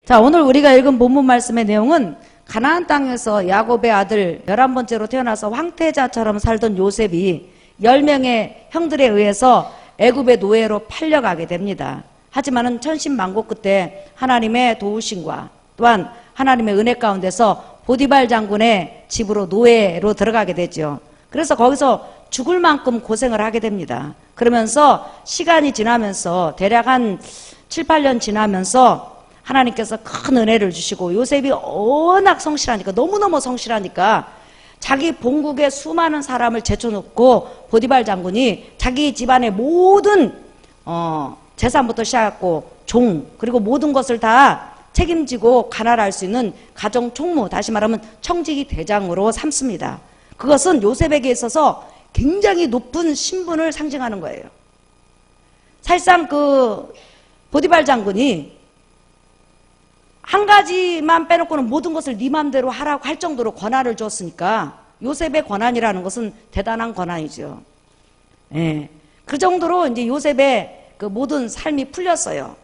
자, 오늘 우리가 읽은 본문 말씀의 내용은 가나안 땅에서 야곱의 아들 11번째로 태어나서 황태자처럼 살던 요셉이 10명의 형들에 의해서 애굽의 노예로 팔려가게 됩니다. 하지만은 천신만고 끝에 하나님의 도우심과 또한 하나님의 은혜 가운데서 보디발 장군의 집으로 노예로 들어가게 되죠. 그래서 거기서 죽을 만큼 고생을 하게 됩니다. 그러면서 시간이 지나면서 대략 한 7, 8년 지나면서 하나님께서 큰 은혜를 주시고 요셉이 워낙 성실하니까 너무너무 성실하니까 자기 본국의 수많은 사람을 제쳐놓고 보디발 장군이 자기 집안의 모든 재산부터 시작하고 종 그리고 모든 것을 다 책임지고 관할할 수 있는 가정 총무, 다시 말하면 청지기 대장으로 삼습니다. 그것은 요셉에게 있어서 굉장히 높은 신분을 상징하는 거예요. 사실상 그 보디발 장군이 한 가지만 빼놓고는 모든 것을 네 맘대로 하라고 할 정도로 권한을 줬으니까 요셉의 권한이라는 것은 대단한 권한이죠. 예. 그 정도로 이제 요셉의 그 모든 삶이 풀렸어요.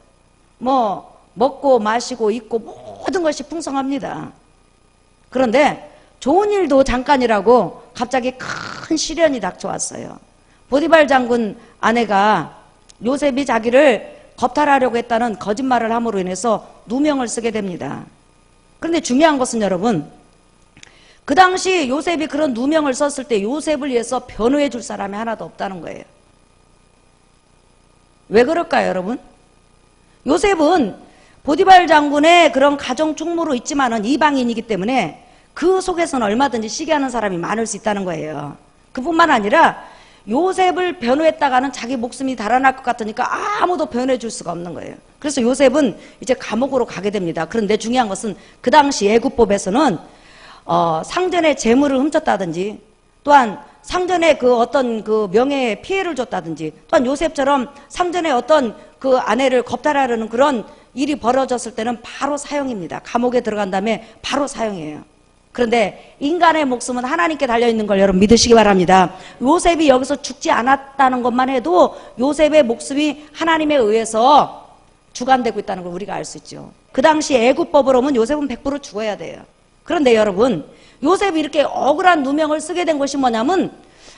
뭐 먹고 마시고 입고 모든 것이 풍성합니다. 그런데 좋은 일도 잠깐이라고 갑자기 큰 시련이 닥쳐왔어요. 보디발 장군 아내가 요셉이 자기를 겁탈하려고 했다는 거짓말을 함으로 인해서 누명을 쓰게 됩니다. 그런데 중요한 것은 여러분, 그 당시 요셉이 그런 누명을 썼을 때 요셉을 위해서 변호해 줄 사람이 하나도 없다는 거예요. 왜 그럴까요, 여러분? 요셉은 보디발 장군의 그런 가정 총무로 있지만은 이방인이기 때문에 그 속에서는 얼마든지 시기하는 사람이 많을 수 있다는 거예요. 그뿐만 아니라 요셉을 변호했다가는 자기 목숨이 달아날 것 같으니까 아무도 변호해 줄 수가 없는 거예요. 그래서 요셉은 이제 감옥으로 가게 됩니다. 그런데 중요한 것은 그 당시 애굽법에서는 상전의 재물을 훔쳤다든지 또한 상전의 그 어떤 그 명예에 피해를 줬다든지 또한 요셉처럼 상전의 어떤 그 아내를 겁탈하려는 그런 일이 벌어졌을 때는 바로 사형입니다. 감옥에 들어간 다음에 바로 사형이에요. 그런데 인간의 목숨은 하나님께 달려있는 걸 여러분 믿으시기 바랍니다. 요셉이 여기서 죽지 않았다는 것만 해도 요셉의 목숨이 하나님에 의해서 주관되고 있다는 걸 우리가 알 수 있죠. 그 당시 애굽법으로 보면 요셉은 100% 죽어야 돼요. 그런데 여러분, 요셉이 이렇게 억울한 누명을 쓰게 된 것이 뭐냐면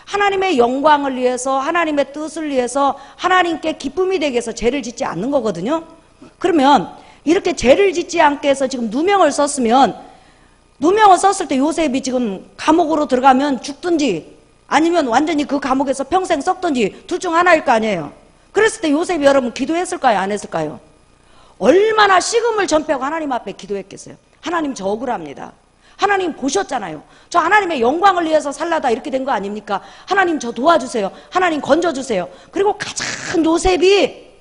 하나님의 영광을 위해서, 하나님의 뜻을 위해서, 하나님께 기쁨이 되게 해서 죄를 짓지 않는 거거든요. 그러면 이렇게 죄를 짓지 않게 해서 지금 누명을 썼으면, 누명을 썼을 때 요셉이 지금 감옥으로 들어가면 죽든지 아니면 완전히 그 감옥에서 평생 썩든지 둘 중 하나일 거 아니에요. 그랬을 때 요셉이 여러분 기도했을까요, 안 했을까요? 얼마나 식음을 전폐하고 하나님 앞에 기도했겠어요. 하나님 저 억울합니다. 하나님 보셨잖아요. 저 하나님의 영광을 위해서 살라다 이렇게 된 거 아닙니까? 하나님 저 도와주세요. 하나님 건져주세요. 그리고 가장 요셉이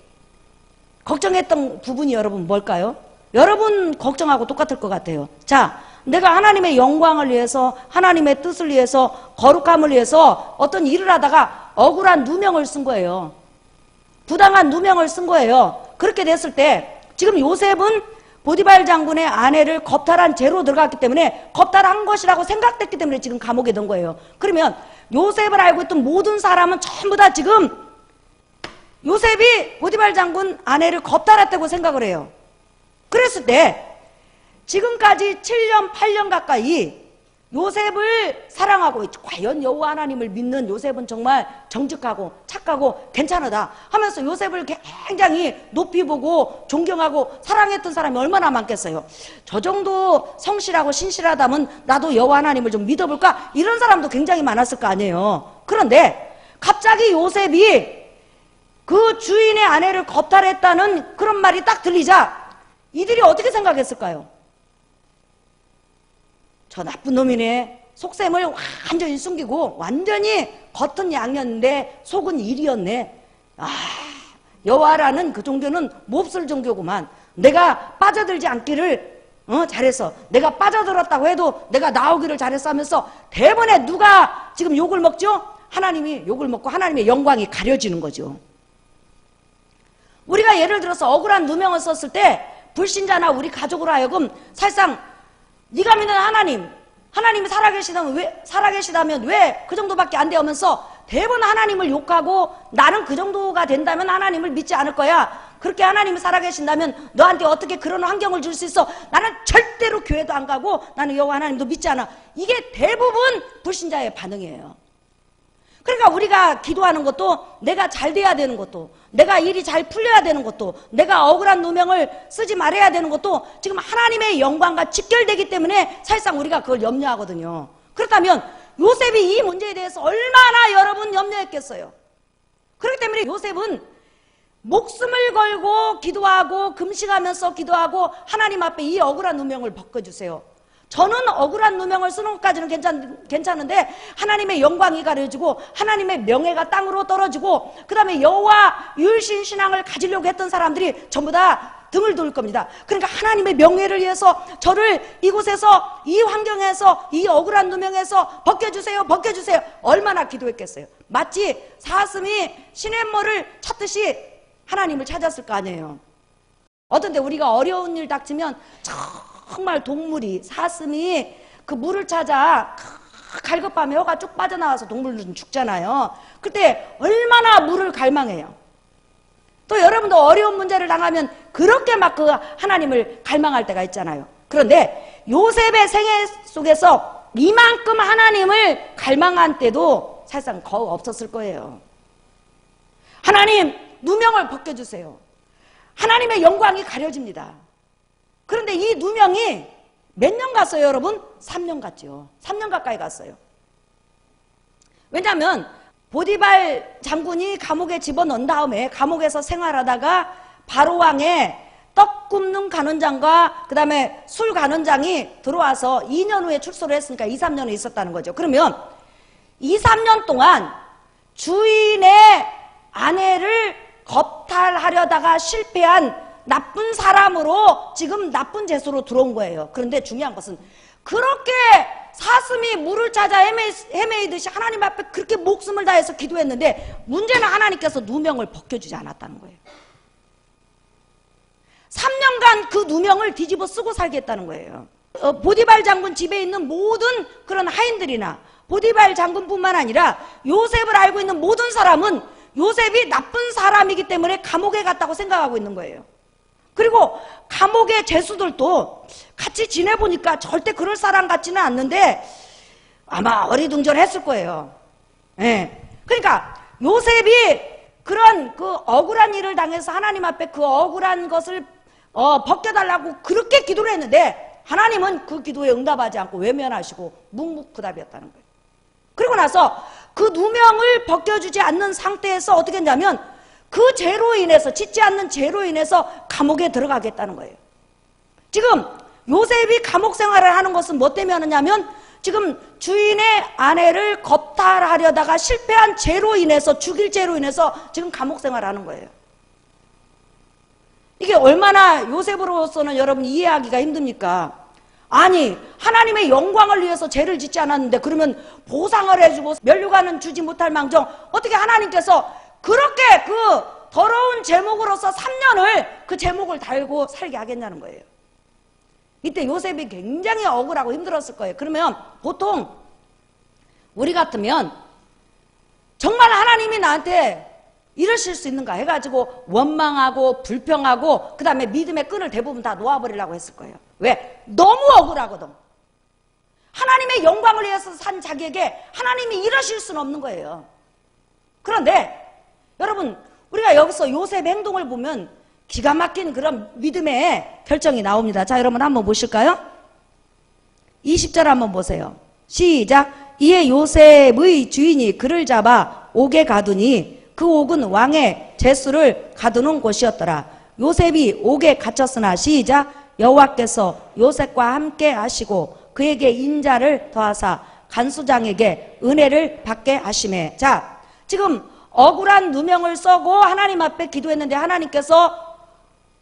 걱정했던 부분이 여러분 뭘까요? 여러분 걱정하고 똑같을 것 같아요. 자, 내가 하나님의 영광을 위해서, 하나님의 뜻을 위해서, 거룩함을 위해서 어떤 일을 하다가 억울한 누명을 쓴 거예요. 부당한 누명을 쓴 거예요. 그렇게 됐을 때 지금 요셉은 보디발 장군의 아내를 겁탈한 죄로 들어갔기 때문에 겁탈한 것이라고 생각됐기 때문에 지금 감옥에 든 거예요. 그러면 요셉을 알고 있던 모든 사람은 전부 다 지금 요셉이 보디발 장군 아내를 겁탈했다고 생각을 해요. 그랬을 때 지금까지 7년, 8년 가까이 요셉을 사랑하고 과연 여호와 하나님을 믿는 요셉은 정말 정직하고 착하고 괜찮으다 하면서 요셉을 굉장히 높이 보고 존경하고 사랑했던 사람이 얼마나 많겠어요. 저 정도 성실하고 신실하다면 나도 여호와 하나님을 좀 믿어볼까? 이런 사람도 굉장히 많았을 거 아니에요. 그런데 갑자기 요셉이 그 주인의 아내를 겁탈했다는 그런 말이 딱 들리자 이들이 어떻게 생각했을까요? 저 나쁜 놈이네. 속셈을 완전히 숨기고 완전히 겉은 양이었는데 속은 일이었네. 여호와라는 그 종교는 몹쓸 종교구만. 내가 빠져들지 않기를 잘했어. 내가 빠져들었다고 해도 내가 나오기를 잘했어 하면서 대번에 누가 지금 욕을 먹죠? 하나님이 욕을 먹고 하나님의 영광이 가려지는 거죠. 우리가 예를 들어서 억울한 누명을 썼을 때 불신자나 우리 가족으로 하여금 사실상 네가 믿는 하나님이 살아계시다면 왜 그 정도밖에 안 되면서 대번 하나님을 욕하고 나는 그 정도가 된다면 하나님을 믿지 않을 거야. 그렇게 하나님이 살아계신다면 너한테 어떻게 그런 환경을 줄 수 있어? 나는 절대로 교회도 안 가고 나는 여호와 하나님도 믿지 않아. 이게 대부분 불신자의 반응이에요. 그러니까 우리가 기도하는 것도, 내가 잘 돼야 되는 것도, 내가 일이 잘 풀려야 되는 것도, 내가 억울한 누명을 쓰지 말아야 되는 것도 지금 하나님의 영광과 직결되기 때문에 사실상 우리가 그걸 염려하거든요. 그렇다면 요셉이 이 문제에 대해서 얼마나 여러분 염려했겠어요. 그렇기 때문에 요셉은 목숨을 걸고 기도하고 금식하면서 기도하고 하나님 앞에 이 억울한 누명을 벗겨주세요. 저는 억울한 누명을 쓰는 것까지는 괜찮은데 하나님의 영광이 가려지고 하나님의 명예가 땅으로 떨어지고 그 다음에 여호와 유일신 신앙을 가지려고 했던 사람들이 전부 다 등을 돌 겁니다. 그러니까 하나님의 명예를 위해서 저를 이곳에서, 이 환경에서, 이 억울한 누명에서 벗겨주세요, 벗겨주세요. 얼마나 기도했겠어요. 마치 사슴이 시냇물을 찾듯이 하나님을 찾았을 거 아니에요. 어떤데 우리가 어려운 일 닥치면 정말 동물이, 사슴이 그 물을 찾아 갈급하면 혀가 쭉 빠져나와서 동물들은 죽잖아요. 그때 얼마나 물을 갈망해요. 또 여러분도 어려운 문제를 당하면 그렇게 막 그 하나님을 갈망할 때가 있잖아요. 그런데 요셉의 생애 속에서 이만큼 하나님을 갈망한 때도 사실상 거의 없었을 거예요. 하나님, 누명을 벗겨주세요. 하나님의 영광이 가려집니다. 그런데 이 누명이 몇 년 갔어요, 여러분? 3년 갔죠. 3년 가까이 갔어요. 왜냐하면 보디발 장군이 감옥에 집어넣은 다음에 감옥에서 생활하다가 바로왕의 떡 굽는 간원장과 그 다음에 술 간원장이 들어와서 2년 후에 출소를 했으니까 2, 3년을 있었다는 거죠. 그러면 2, 3년 동안 주인의 아내를 겁탈하려다가 실패한 나쁜 사람으로 지금 나쁜 죄수로 들어온 거예요. 그런데 중요한 것은 그렇게 사슴이 물을 찾아 헤매이듯이 하나님 앞에 그렇게 목숨을 다해서 기도했는데 문제는 하나님께서 누명을 벗겨주지 않았다는 거예요. 3년간 그 누명을 뒤집어 쓰고 살겠다는 거예요. 보디발 장군 집에 있는 모든 그런 하인들이나 보디발 장군뿐만 아니라 요셉을 알고 있는 모든 사람은 요셉이 나쁜 사람이기 때문에 감옥에 갔다고 생각하고 있는 거예요. 그리고 감옥의 죄수들도 같이 지내보니까 절대 그럴 사람 같지는 않는데 아마 어리둥절했을 거예요. 예. 그러니까 요셉이 그런 그 억울한 일을 당해서 하나님 앞에 그 억울한 것을 벗겨달라고 그렇게 기도를 했는데 하나님은 그 기도에 응답하지 않고 외면하시고 묵묵부답이었다는 거예요. 그리고 나서 그 누명을 벗겨주지 않는 상태에서 어떻게 했냐면 그 죄로 인해서, 짓지 않는 죄로 인해서 감옥에 들어가겠다는 거예요. 지금 요셉이 감옥 생활을 하는 것은 뭐 때문에 하느냐면 지금 주인의 아내를 겁탈하려다가 실패한 죄로 인해서, 죽일 죄로 인해서 지금 감옥 생활을 하는 거예요. 이게 얼마나 요셉으로서는 여러분 이해하기가 힘듭니까? 아니, 하나님의 영광을 위해서 죄를 짓지 않았는데 그러면 보상을 해주고 면류관은 주지 못할 망정 어떻게 하나님께서 그렇게 그 더러운 제목으로서 3년을 그 제목을 달고 살게 하겠냐는 거예요. 이때 요셉이 굉장히 억울하고 힘들었을 거예요. 그러면 보통 우리 같으면 정말 하나님이 나한테 이러실 수 있는가 해가지고 원망하고 불평하고 그 다음에 믿음의 끈을 대부분 다 놓아버리려고 했을 거예요. 왜? 너무 억울하거든. 하나님의 영광을 위해서 산 자기에게 하나님이 이러실 수는 없는 거예요. 그런데 여러분 우리가 여기서 요셉의 행동을 보면 기가 막힌 그런 믿음의 결정이 나옵니다. 자, 여러분 한번 보실까요? 20절 한번 보세요. 시작. 이에 요셉의 주인이 그를 잡아 옥에 가두니 그 옥은 왕의 죄수를 가두는 곳이었더라. 요셉이 옥에 갇혔으나 시작. 여호와께서 요셉과 함께 하시고 그에게 인자를 더하사 간수장에게 은혜를 받게 하시매. 자, 지금 억울한 누명을 써고 하나님 앞에 기도했는데 하나님께서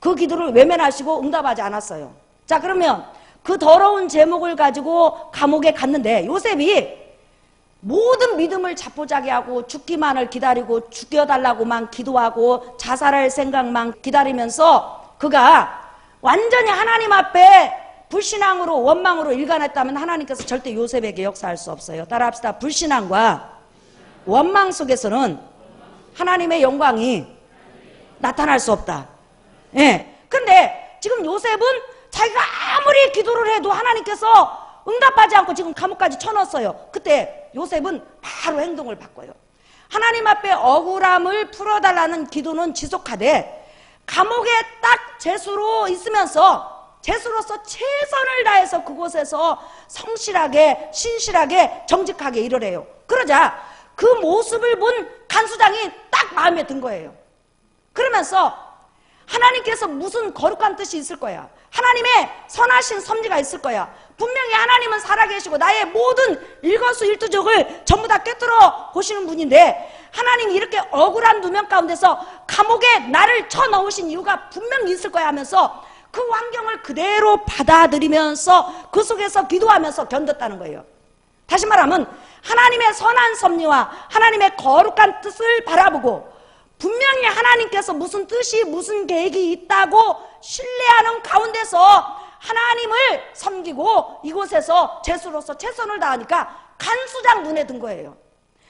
그 기도를 외면하시고 응답하지 않았어요. 자, 그러면 그 더러운 제목을 가지고 감옥에 갔는데 요셉이 모든 믿음을 자포자기하고 죽기만을 기다리고 죽여달라고만 기도하고 자살할 생각만 기다리면서 그가 완전히 하나님 앞에 불신앙으로 원망으로 일관했다면 하나님께서 절대 요셉에게 역사할 수 없어요. 따라합시다. 불신앙과 원망 속에서는 하나님의 영광이 나타날 수 없다. 예. 근데 지금 요셉은 자기가 아무리 기도를 해도 하나님께서 응답하지 않고 지금 감옥까지 쳐넣었어요. 그때 요셉은 바로 행동을 바꿔요. 하나님 앞에 억울함을 풀어달라는 기도는 지속하되 감옥에 딱 죄수로 있으면서 죄수로서 최선을 다해서 그곳에서 성실하게 신실하게 정직하게 일을 해요. 그러자 그 모습을 본 간수장이 딱 마음에 든 거예요. 그러면서 하나님께서 무슨 거룩한 뜻이 있을 거야. 하나님의 선하신 섭리가 있을 거야. 분명히 하나님은 살아계시고 나의 모든 일거수일투족을 전부 다 꿰뚫어 보시는 분인데 하나님이 이렇게 억울한 누명 가운데서 감옥에 나를 쳐넣으신 이유가 분명히 있을 거야 하면서 그 환경을 그대로 받아들이면서 그 속에서 기도하면서 견뎠다는 거예요. 다시 말하면 하나님의 선한 섭리와 하나님의 거룩한 뜻을 바라보고 분명히 하나님께서 무슨 뜻이 무슨 계획이 있다고 신뢰하는 가운데서 하나님을 섬기고 이곳에서 죄수로서 최선을 다하니까 간수장 눈에 든 거예요.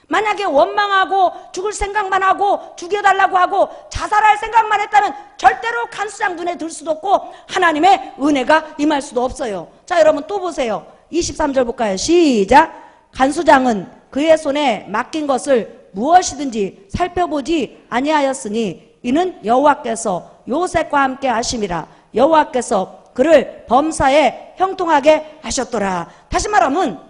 만약에 원망하고 죽을 생각만 하고 죽여달라고 하고 자살할 생각만 했다면 절대로 간수장 눈에 들 수도 없고 하나님의 은혜가 임할 수도 없어요. 자, 여러분 또 보세요. 23절 볼까요? 시작. 간수장은 그의 손에 맡긴 것을 무엇이든지 살펴보지 아니하였으니 이는 여호와께서 요셉과 함께 하심이라. 여호와께서 그를 범사에 형통하게 하셨더라. 다시 말하면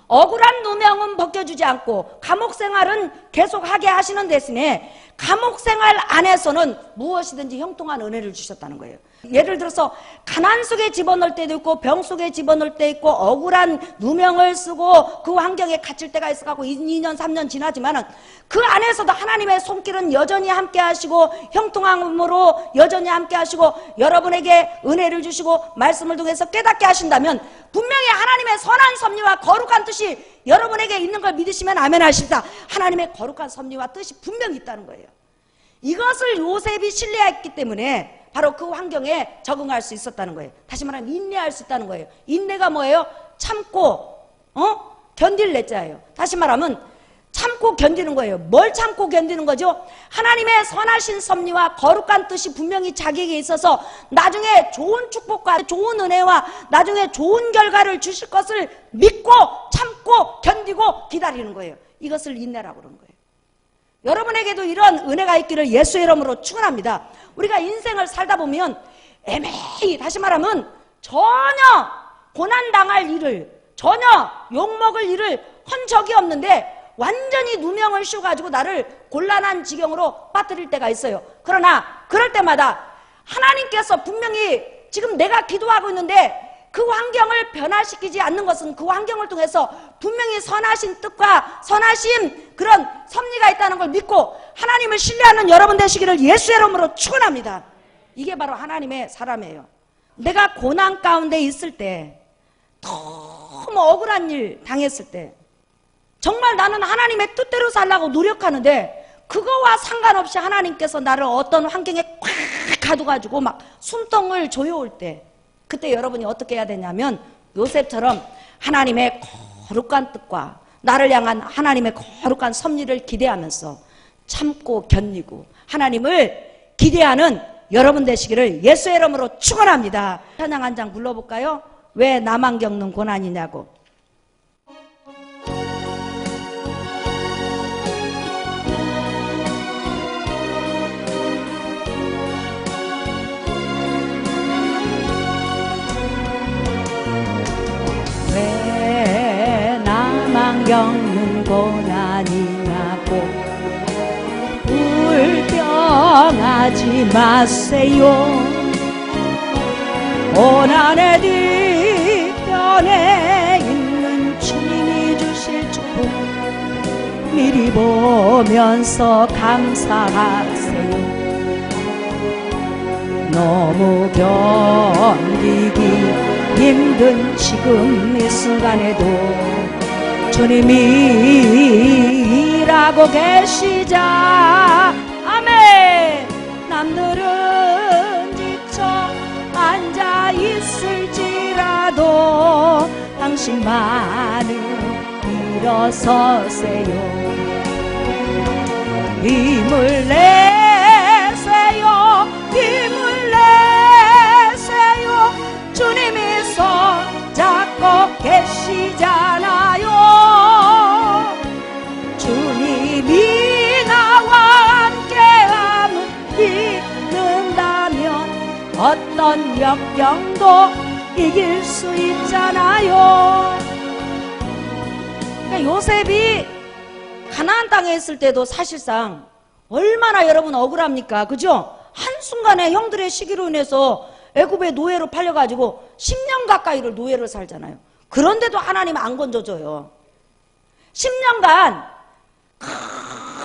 억울한 누명은 벗겨주지 않고 감옥 생활은 계속하게 하시는 대신에 감옥 생활 안에서는 무엇이든지 형통한 은혜를 주셨다는 거예요. 예를 들어서 가난 속에 집어넣을 때도 있고 병 속에 집어넣을 때 있고 억울한 누명을 쓰고 그 환경에 갇힐 때가 있어가고 2년 3년 지나지만은 그 안에서도 하나님의 손길은 여전히 함께 하시고 형통함으로 여전히 함께 하시고 여러분에게 은혜를 주시고 말씀을 통해서 깨닫게 하신다면 분명히 하나님의 선한 섭리와 거룩한 뜻이 여러분에게 있는 걸 믿으시면 아멘 하십니다. 하나님의 거룩한 섭리와 뜻이 분명히 있다는 거예요. 이것을 요셉이 신뢰했기 때문에 바로 그 환경에 적응할 수 있었다는 거예요. 다시 말하면 인내할 수 있다는 거예요. 인내가 뭐예요? 참고 견딜 내자예요. 다시 말하면 참고 견디는 거예요. 뭘 참고 견디는 거죠? 하나님의 선하신 섭리와 거룩한 뜻이 분명히 자기에게 있어서 나중에 좋은 축복과 좋은 은혜와 나중에 좋은 결과를 주실 것을 믿고 참고 견디고 기다리는 거예요. 이것을 인내라고 그러는 거예요. 여러분에게도 이런 은혜가 있기를 예수의 이름으로 축원합니다. 우리가 인생을 살다 보면 애매히 다시 말하면 전혀 고난당할 일을 전혀 욕먹을 일을 한 적이 없는데 완전히 누명을 씌워가지고 나를 곤란한 지경으로 빠뜨릴 때가 있어요. 그러나 그럴 때마다 하나님께서 분명히 지금 내가 기도하고 있는데 그 환경을 변화시키지 않는 것은 그 환경을 통해서 분명히 선하신 뜻과 선하신 그런 섭리가 있다는 걸 믿고 하나님을 신뢰하는 여러분 되시기를 예수의 이름으로 축원합니다. 이게 바로 하나님의 사람이에요. 내가 고난 가운데 있을 때 너무 억울한 일 당했을 때 정말 나는 하나님의 뜻대로 살라고 노력하는데 그거와 상관없이 하나님께서 나를 어떤 환경에 꽉 가둬가지고 막 숨통을 조여올 때 그때 여러분이 어떻게 해야 되냐면 요셉처럼 하나님의 거룩한 뜻과 나를 향한 하나님의 거룩한 섭리를 기대하면서 참고 견디고 하나님을 기대하는 여러분 되시기를 예수의 이름으로 축원합니다. 찬양 한 장 불러볼까요? 왜 나만 겪는 고난이냐고. 왜 나만 겪는 고난이냐고 불평하지 마세요. 고난의 뒤편에 있는 주님이 주실 축복 미리 보면서 감사하세요. 너무 견디기 힘든 지금 이 순간에도 주님이 일하고 계시자. 아멘. 남들은 지쳐 앉아 있을지라도 당신만은 일어서세요. 힘을 내세요. 힘을 질병병도 이길 수 있잖아요. 그러니까 요셉이 가나안 땅에 있을 때도 사실상 얼마나 여러분 억울합니까? 그죠? 한순간에 형들의 시기로 인해서 애굽의 노예로 팔려가지고 10년 가까이를 노예를 살잖아요. 그런데도 하나님 안 건져줘요. 10년간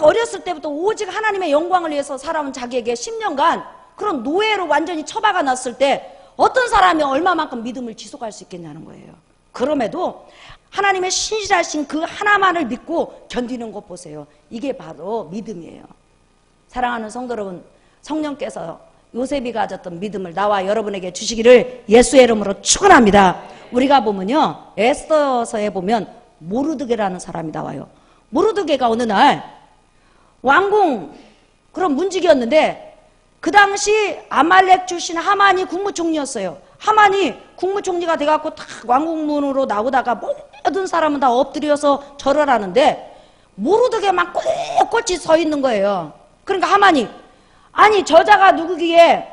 어렸을 때부터 오직 하나님의 영광을 위해서 살아온 자기에게 10년간 그런 노예로 완전히 처박아 놨을 때 어떤 사람이 얼마만큼 믿음을 지속할 수 있겠냐는 거예요. 그럼에도 하나님의 신실하신 그 하나만을 믿고 견디는 것 보세요. 이게 바로 믿음이에요. 사랑하는 성도 여러분, 성령께서 요셉이 가졌던 믿음을 나와 여러분에게 주시기를 예수의 이름으로 축원합니다. 우리가 보면요, 에스더서에 보면 모르드게라는 사람이 나와요. 모르드게가 어느 날 왕궁 그런 문직이었는데 그 당시 아말렉 출신 하만이 국무총리였어요. 하만이 국무총리가 돼갖고 딱 왕궁문으로 나오다가 모든 사람은 다 엎드려서 절을 하는데 모르드게만 꼿꼿이 서 있는 거예요. 그러니까 하만이 아니 저자가 누구기에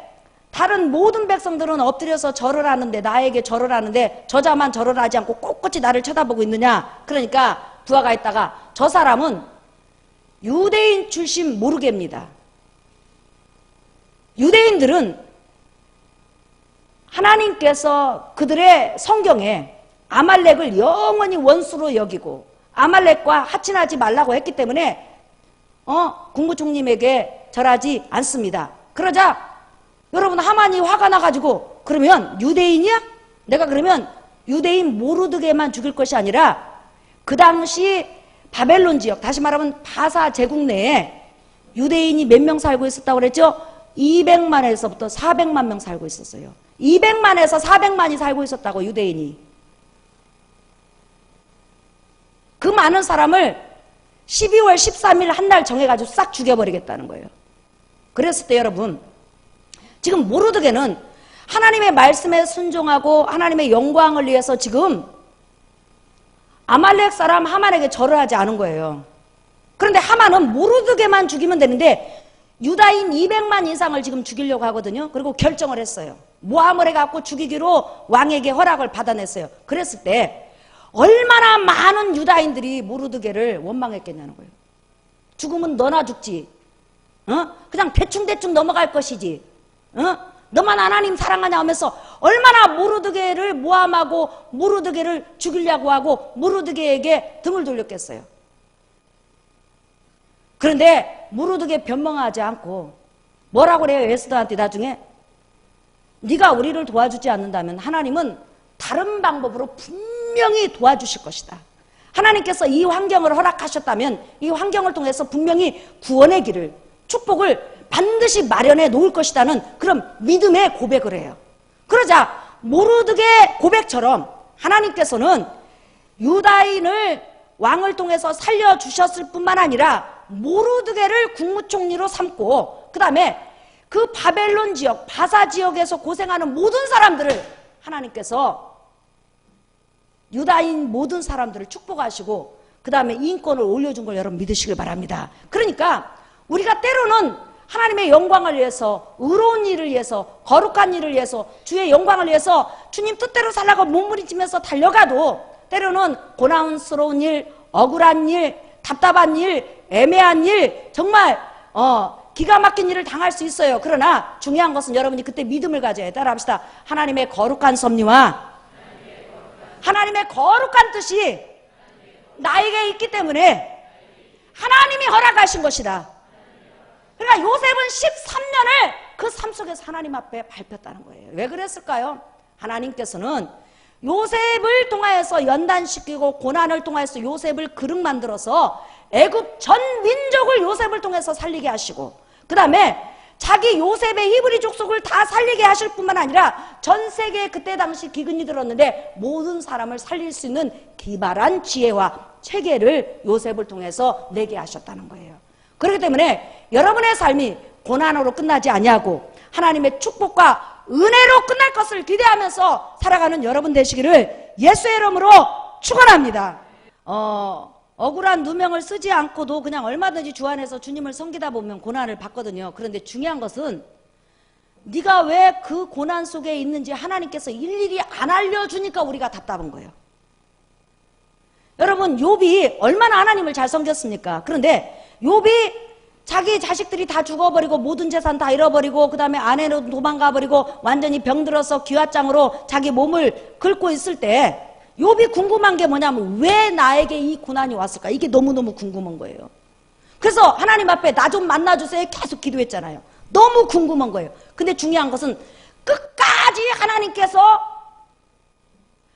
다른 모든 백성들은 엎드려서 절을 하는데 나에게 절을 하는데 저자만 절을 하지 않고 꼿꼿이 나를 쳐다보고 있느냐. 그러니까 부하가 있다가 저 사람은 유대인 출신 모르게입니다. 유대인들은 하나님께서 그들의 성경에 아말렉을 영원히 원수로 여기고 아말렉과 하친하지 말라고 했기 때문에 국무총리에게 절하지 않습니다. 그러자 여러분 하만이 화가 나가지고 그러면 유대인이야? 내가 그러면 유대인 모르드게만 죽일 것이 아니라 그 당시 바벨론 지역, 다시 말하면 바사 제국 내에 유대인이 몇 명 살고 있었다고 그랬죠? 200만에서부터 400만 명 살고 있었어요. 200만에서 400만이 살고 있었다고 유대인이. 그 많은 사람을 12월 13일 한 날 정해가지고 싹 죽여버리겠다는 거예요. 그랬을 때 여러분 지금 모르드게는 하나님의 말씀에 순종하고 하나님의 영광을 위해서 지금 아말렉 사람 하만에게 절을 하지 않은 거예요. 그런데 하만은 모르드게만 죽이면 되는데 유다인 200만 이상을 지금 죽이려고 하거든요. 그리고 결정을 했어요. 모함을 해갖고 죽이기로 왕에게 허락을 받아냈어요. 그랬을 때 얼마나 많은 유다인들이 모르드게를 원망했겠냐는 거예요. 죽으면 너나 죽지. 그냥 대충대충 넘어갈 것이지. 너만 하나님 사랑하냐 하면서 얼마나 모르드게를 모함하고 모르드게를 죽이려고 하고 모르드게에게 등을 돌렸겠어요. 그런데 모르드게 변명하지 않고 뭐라고 그래요? 에스더한테 나중에 네가 우리를 도와주지 않는다면 하나님은 다른 방법으로 분명히 도와주실 것이다. 하나님께서 이 환경을 허락하셨다면 이 환경을 통해서 분명히 구원의 길을, 축복을 반드시 마련해 놓을 것이다는 그런 믿음의 고백을 해요. 그러자 모르드게 고백처럼 하나님께서는 유다인을 왕을 통해서 살려주셨을 뿐만 아니라 모르드게를 국무총리로 삼고 그 다음에 그 바벨론 지역, 바사 지역에서 고생하는 모든 사람들을 하나님께서 유다인 모든 사람들을 축복하시고 그 다음에 인권을 올려준 걸 여러분 믿으시길 바랍니다. 그러니까 우리가 때로는 하나님의 영광을 위해서 의로운 일을 위해서 거룩한 일을 위해서 주의 영광을 위해서 주님 뜻대로 살라고 몸부림치면서 달려가도 때로는 고난스러운 일, 억울한 일, 답답한 일, 애매한 일, 정말 기가 막힌 일을 당할 수 있어요. 그러나 중요한 것은 여러분이 그때 믿음을 가져야 해요. 따라합시다. 하나님의 거룩한 섭리와 하나님의 거룩한 뜻이 나에게 있기 때문에 하나님이 허락하신 것이다. 그러니까 요셉은 13년을 그 삶 속에서 하나님 앞에 밟혔다는 거예요. 왜 그랬을까요? 하나님께서는 요셉을 통하여서 연단시키고 고난을 통하여서 요셉을 그릇 만들어서 애굽 전 민족을 요셉을 통해서 살리게 하시고 그 다음에 자기 요셉의 히브리 족속을 다 살리게 하실 뿐만 아니라 전 세계에 그때 당시 기근이 들었는데 모든 사람을 살릴 수 있는 기발한 지혜와 체계를 요셉을 통해서 내게 하셨다는 거예요. 그렇기 때문에 여러분의 삶이 고난으로 끝나지 아니하고 하나님의 축복과 은혜로 끝날 것을 기대하면서 살아가는 여러분 되시기를 예수의 이름으로 축원합니다. 억울한 누명을 쓰지 않고도 그냥 얼마든지 주 안에서 주님을 섬기다 보면 고난을 받거든요. 그런데 중요한 것은 네가 왜 그 고난 속에 있는지 하나님께서 일일이 안 알려주니까 우리가 답답한 거예요. 여러분, 욥이 얼마나 하나님을 잘 섬겼습니까? 그런데 욥이 자기 자식들이 다 죽어버리고 모든 재산 다 잃어버리고 그 다음에 아내는 도망가버리고 완전히 병들어서 기왓장으로 자기 몸을 긁고 있을 때 욥이 궁금한 게 뭐냐면 왜 나에게 이 고난이 왔을까? 이게 너무너무 궁금한 거예요. 그래서 하나님 앞에 나 좀 만나주세요 계속 기도했잖아요. 너무 궁금한 거예요. 근데 중요한 것은 끝까지 하나님께서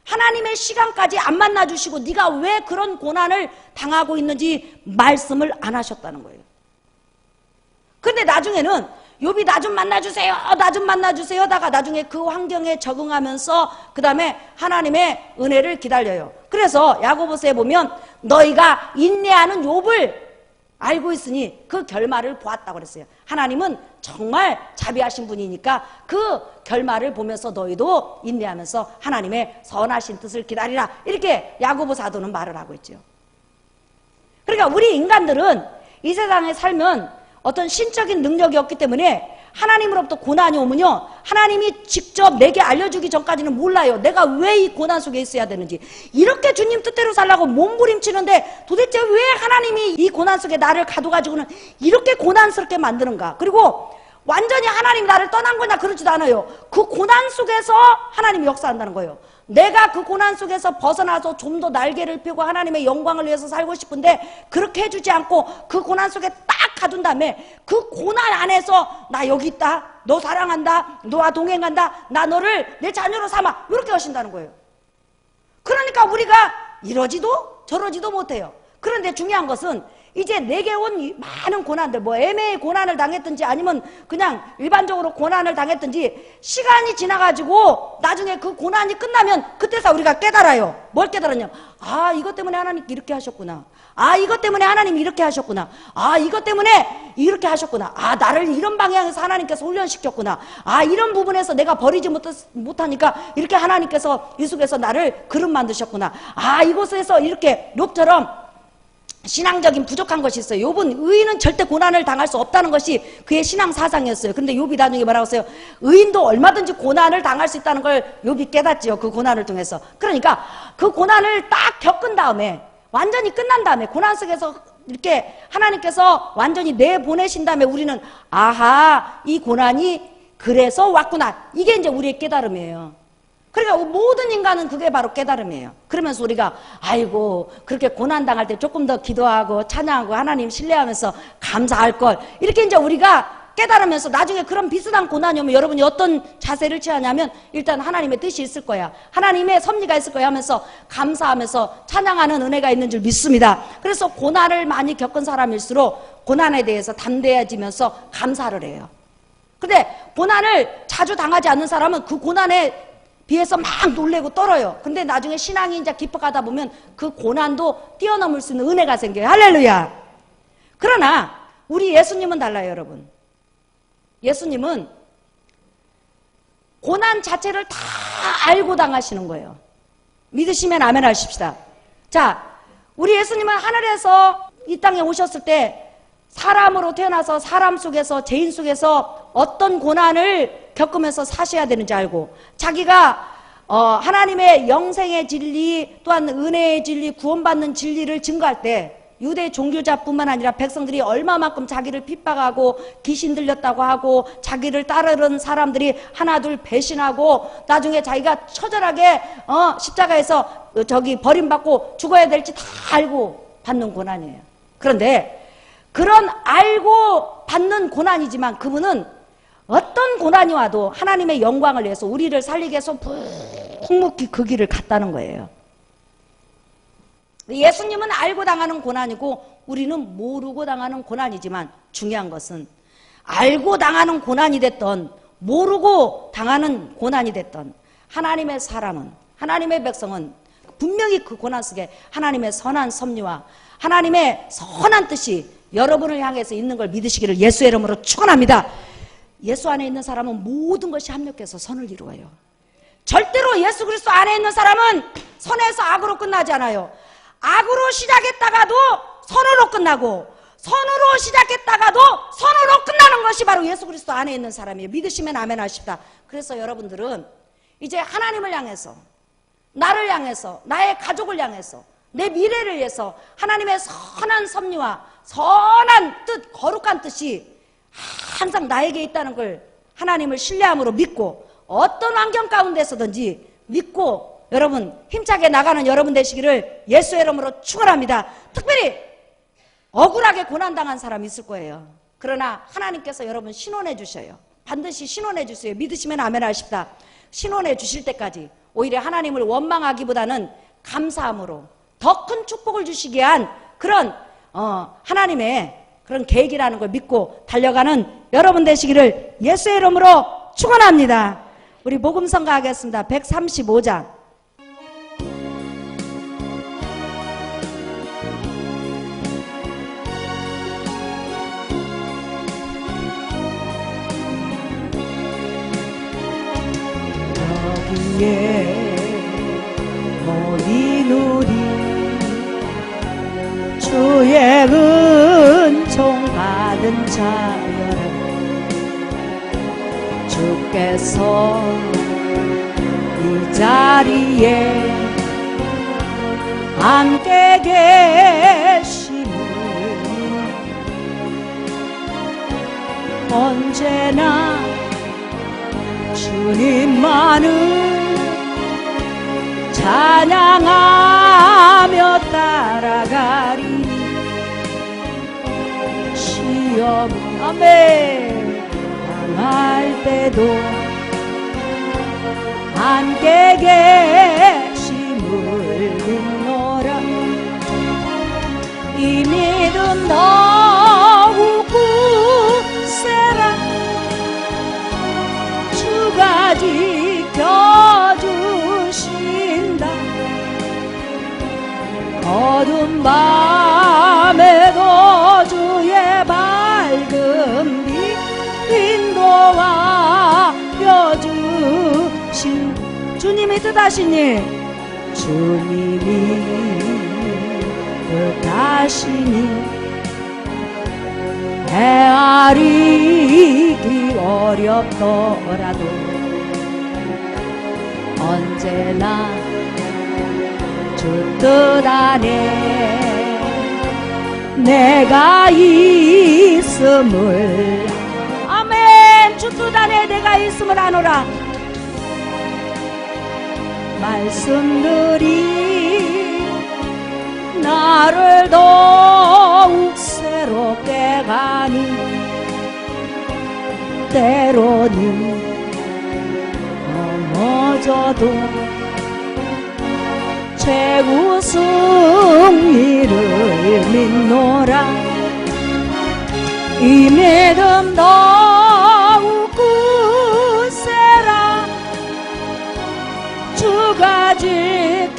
하나님의 시간까지 안 만나주시고 네가 왜 그런 고난을 당하고 있는지 말씀을 안 하셨다는 거예요. 근데 나중에는 욥이 나 좀 만나주세요, 나 좀 만나주세요 하다가 나중에 그 환경에 적응하면서 그 다음에 하나님의 은혜를 기다려요. 그래서 야고보서에 보면 너희가 인내하는 욥을 알고 있으니 그 결말을 보았다고 그랬어요. 하나님은 정말 자비하신 분이니까 그 결말을 보면서 너희도 인내하면서 하나님의 선하신 뜻을 기다리라, 이렇게 야고보 사도는 말을 하고 있죠. 그러니까 우리 인간들은 이 세상에 살면 어떤 신적인 능력이 없기 때문에 하나님으로부터 고난이 오면요, 하나님이 직접 내게 알려주기 전까지는 몰라요. 내가 왜 이 고난 속에 있어야 되는지. 이렇게 주님 뜻대로 살라고 몸부림치는데 도대체 왜 하나님이 이 고난 속에 나를 가둬가지고는 이렇게 고난스럽게 만드는가. 그리고 완전히 하나님이 나를 떠난 거냐, 그러지도 않아요. 그 고난 속에서 하나님이 역사한다는 거예요. 내가 그 고난 속에서 벗어나서 좀 더 날개를 펴고 하나님의 영광을 위해서 살고 싶은데 그렇게 해주지 않고 그 고난 속에 딱 가둔 다음에 그 고난 안에서 나 여기 있다, 너 사랑한다, 너와 동행한다, 나 너를 내 자녀로 삼아, 이렇게 하신다는 거예요. 그러니까 우리가 이러지도 저러지도 못해요. 그런데 중요한 것은 이제 내게 온 많은 고난들, 뭐 애매히 고난을 당했든지 아니면 그냥 일반적으로 고난을 당했든지 시간이 지나가지고 나중에 그 고난이 끝나면 그때서 우리가 깨달아요. 뭘 깨달았냐? 아, 이것 때문에 하나님 이렇게 하셨구나. 아, 이것 때문에 하나님이 이렇게 하셨구나. 아, 이것 때문에 이렇게 하셨구나. 아, 나를 이런 방향에서 하나님께서 훈련시켰구나. 아, 이런 부분에서 내가 버리지 못하니까 이렇게 하나님께서 이 속에서 나를 그릇 만드셨구나. 아, 이곳에서 이렇게 욥처럼 신앙적인 부족한 것이 있어요. 욥은 의인은 절대 고난을 당할 수 없다는 것이 그의 신앙 사상이었어요. 근데 욥이 나중에 뭐라고 했어요? 의인도 얼마든지 고난을 당할 수 있다는 걸 욥이 깨닫지요. 그 고난을 통해서. 그러니까 그 고난을 딱 겪은 다음에, 완전히 끝난 다음에, 고난 속에서 이렇게 하나님께서 완전히 내보내신 다음에 우리는 아하, 이 고난이 그래서 왔구나. 이게 이제 우리의 깨달음이에요. 그러니까 모든 인간은 그게 바로 깨달음이에요. 그러면서 우리가 아이고, 그렇게 고난당할 때 조금 더 기도하고 찬양하고 하나님 신뢰하면서 감사할 걸, 이렇게 이제 우리가 깨달으면서 나중에 그런 비슷한 고난이 오면 여러분이 어떤 자세를 취하냐면 일단 하나님의 뜻이 있을 거야, 하나님의 섭리가 있을 거야 하면서 감사하면서 찬양하는 은혜가 있는 줄 믿습니다. 그래서 고난을 많이 겪은 사람일수록 고난에 대해서 담대해지면서 감사를 해요. 근데 고난을 자주 당하지 않는 사람은 그 고난에 비해서 막 놀래고 떨어요. 근데 나중에 신앙이 이제 깊어가다 보면 그 고난도 뛰어넘을 수 있는 은혜가 생겨요. 할렐루야. 그러나 우리 예수님은 달라요, 여러분. 예수님은 고난 자체를 다 알고 당하시는 거예요. 믿으시면 아멘 하십시다. 자, 우리 예수님은 하늘에서 이 땅에 오셨을 때 사람으로 태어나서 사람 속에서, 죄인 속에서 어떤 고난을 겪으면서 사셔야 되는지 알고, 자기가 하나님의 영생의 진리, 또한 은혜의 진리, 구원받는 진리를 증거할 때 유대 종교자뿐만 아니라 백성들이 얼마만큼 자기를 핍박하고 귀신 들렸다고 하고 자기를 따르는 사람들이 하나둘 배신하고 나중에 자기가 처절하게 십자가에서 버림받고 죽어야 될지 다 알고 받는 고난이에요. 그런데 그런 알고 받는 고난이지만 그분은 어떤 고난이 와도 하나님의 영광을 위해서 우리를 살리게 해서 묵묵히 그 길을 갔다는 거예요. 예수님은 알고 당하는 고난이고 우리는 모르고 당하는 고난이지만 중요한 것은 알고 당하는 고난이 됐던 모르고 당하는 고난이 됐던 하나님의 사람은, 하나님의 백성은 분명히 그 고난 속에 하나님의 선한 섭리와 하나님의 선한 뜻이 여러분을 향해서 있는 걸 믿으시기를 예수의 이름으로 축원합니다. 예수 안에 있는 사람은 모든 것이 합력해서 선을 이루어요. 절대로 예수 그리스도 안에 있는 사람은 선에서 악으로 끝나지 않아요. 악으로 시작했다가도 선으로 끝나고 선으로 시작했다가도 선으로 끝나는 것이 바로 예수 그리스도 안에 있는 사람이에요. 믿으시면 아멘 하십니다. 그래서 여러분들은 이제 하나님을 향해서, 나를 향해서, 나의 가족을 향해서, 내 미래를 위해서 하나님의 선한 섭리와 선한 뜻, 거룩한 뜻이 항상 나에게 있다는 걸 하나님을 신뢰함으로 믿고 어떤 환경 가운데서든지 믿고 여러분 힘차게 나가는 여러분 되시기를 예수의 이름으로 축원합니다. 특별히 억울하게 고난당한 사람이 있을 거예요. 그러나 하나님께서 여러분 신원해 주셔요. 반드시 신원해 주세요. 믿으시면 아멘 하십니다. 신원해 주실 때까지 오히려 하나님을 원망하기보다는 감사함으로 더 큰 축복을 주시기 위한 그런 하나님의 그런 계획이라는 걸 믿고 달려가는 여러분 되시기를 예수의 이름으로 축원합니다. 우리 복음성가 하겠습니다. 135장. 여기에 모인 우리 주의 은총 받은 자여라. 주께서 이 자리에 함께 계심을 언제나 주님만을 찬양하며 따라가리. 시험 아멘 당할 때도 함께 계심을 믿노라. 이 믿음 더욱 굳세라. 주가 지켜주신다. 어두운 밤에도 주의 밝은 빛 인도하여 주신 주님이 뜻하신 일, 주님이 뜻하시니 헤아리기 어렵더라도 언제나 주 뜻 안에 내가 있음을 아멘. 주 뜻 안에 내가 있음을 아노라. 말씀들이 나를 더욱 새롭게 가니 때로는 넘어져도 최고 승리를 믿노라. 이 믿음 더욱 굳세라. 주가 지켜주신다.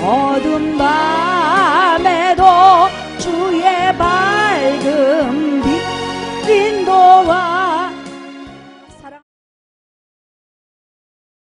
어두운 밤에도 주의